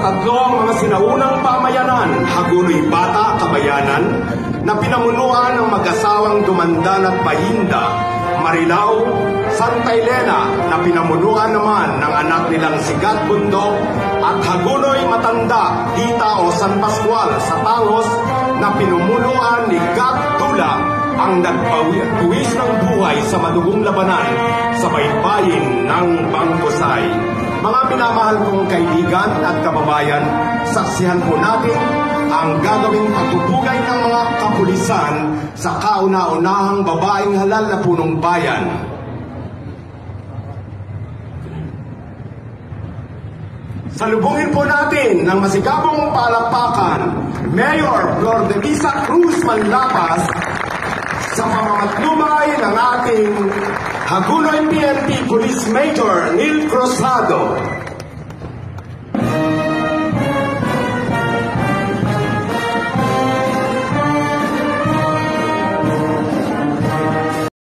tatlong mga sinaunang pamayanan, Hagunoy Bata, Kabayanan, na pinamunuan ng mag-asawang Dumandan at Bayinda, Marilao, Santa Elena, na pinamunuan naman ng anak nilang Sigat Bundok, at Hagunoy Matanda, Dita o San Pascual sa Tangos, na pinumunuan ni Gat Tula, ang nagbuwis ng buhay sa madugong labanan sa baybayin ng Bangkusay. Mga minamahal kong kaibigan at kababayan, saksihan po natin ang gagawing pagpupugay ng mga kapulisan sa kauna-unahang babaeng halal na punong bayan. Salubungin po natin ng masigabong palakpakan Mayor Flor de Lisa Cruz Manlapas sa pamamatnubay ng ating Hagunoy PNP Police Major Neil Cruzado.